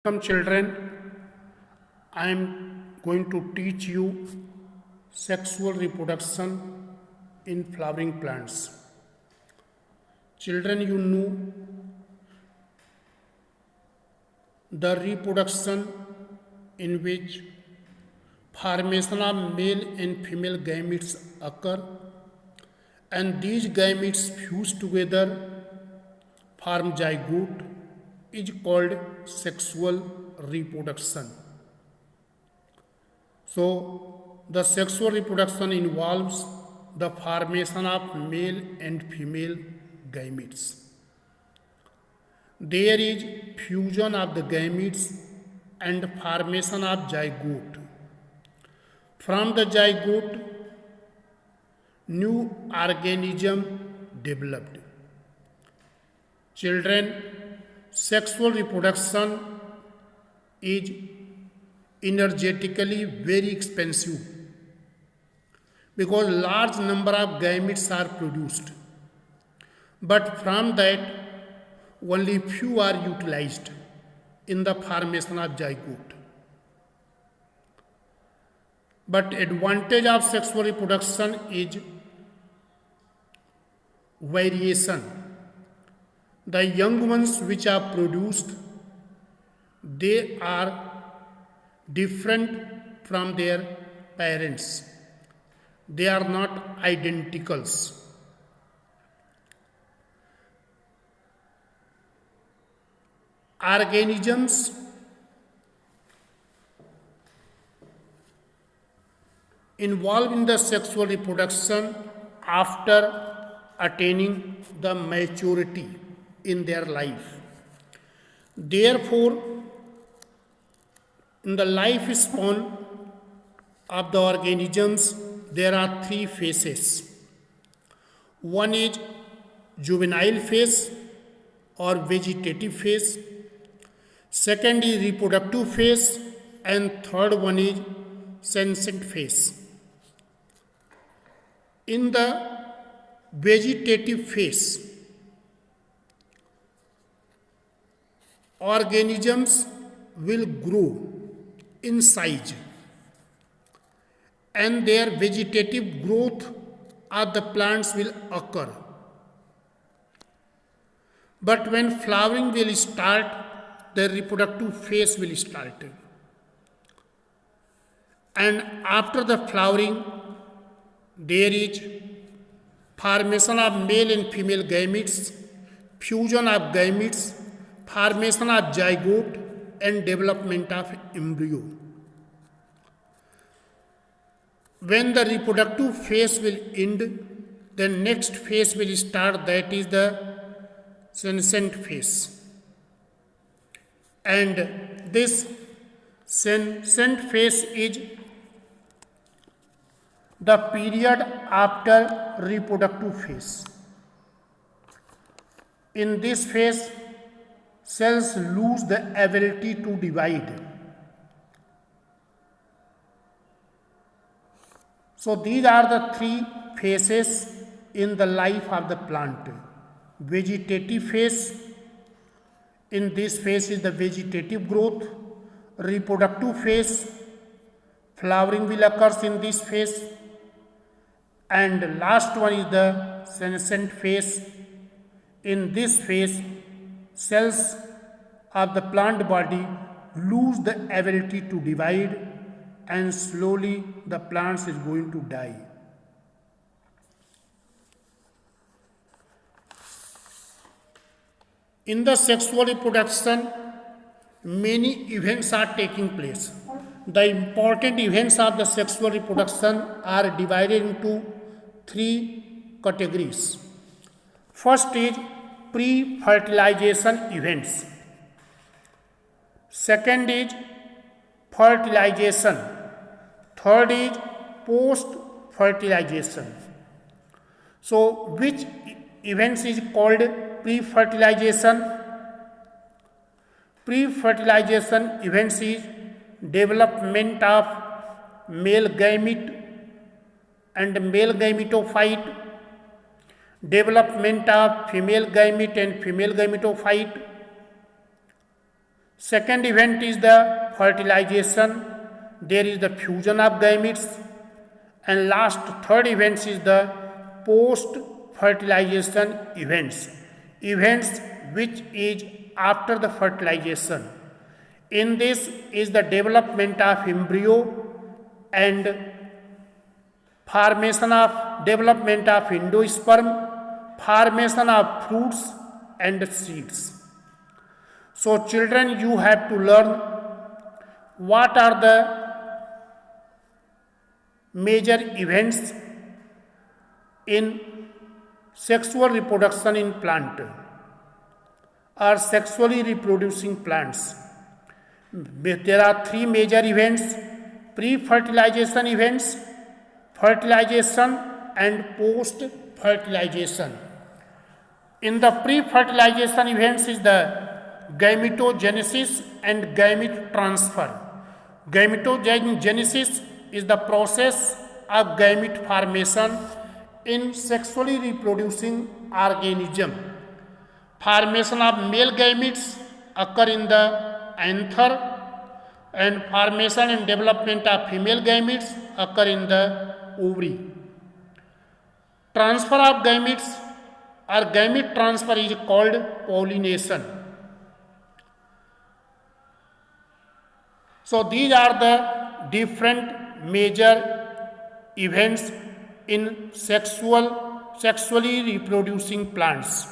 Welcome children, I am going to teach you sexual reproduction in flowering plants. Children, you know the reproduction in which formation of male and female gametes occur, and these gametes fuse together form zygote is called sexual reproduction. So, the sexual reproduction involves the formation of male and female gametes. There is fusion of the gametes and formation of zygote. From the zygote, new organism developed. Children, sexual reproduction is energetically very expensive because large number of gametes are produced, but from that only few are utilized in the formation of zygote. But advantage of sexual reproduction is variation. The young ones which are produced, they are different from their parents. They are not identicals. Organisms involved in the sexual reproduction after attaining the maturity in their life. Therefore, in the lifespan of the organisms, there are three phases. One is juvenile phase or vegetative phase. Second is reproductive phase, and third one is senescent phase. In the vegetative phase, organisms will grow in size and their vegetative growth of the plants will occur. But when flowering will start, the reproductive phase will start. And after the flowering, there is formation of male and female gametes, fusion of gametes, formation of zygote, and development of embryo. When the reproductive phase will end, the next phase will start, that is the senescent phase. And this senescent phase is the period after reproductive phase. In this phase, cells lose the ability to divide. So these are the three phases in the life of the plant. Vegetative phase, in this phase is the vegetative growth. Reproductive phase, flowering will occur in this phase. And last one is the senescent phase. In this phase, cells of the plant body lose the ability to divide, and slowly the plant is going to die. In the sexual reproduction, many events are taking place. The important events of the sexual reproduction are divided into three categories. First is pre-fertilization events. Second is fertilization. Third is post-fertilization. So, which events is called pre-fertilization? Pre-fertilization events is development of male gamete and male gametophyte, development of female gamete and female gametophyte, Second event is the fertilization. There is the fusion of gametes. And last third event is the post fertilization events which is after the fertilization. In this is the development of embryo and development of endosperm, formation of fruits and seeds. So children, you have to learn what are the major events in sexual reproduction in plant or sexually reproducing plants. There are three major events: pre-fertilization events, fertilization and post-fertilization. In the pre-fertilization events is the gametogenesis and gamete transfer. Gametogenesis is the process of gamete formation in sexually reproducing organism. Formation of male gametes occur in the anther and formation and development of female gametes occur in the ovary. Transfer of gametes or gamete transfer is called pollination. So these are the different major events in sexually reproducing plants.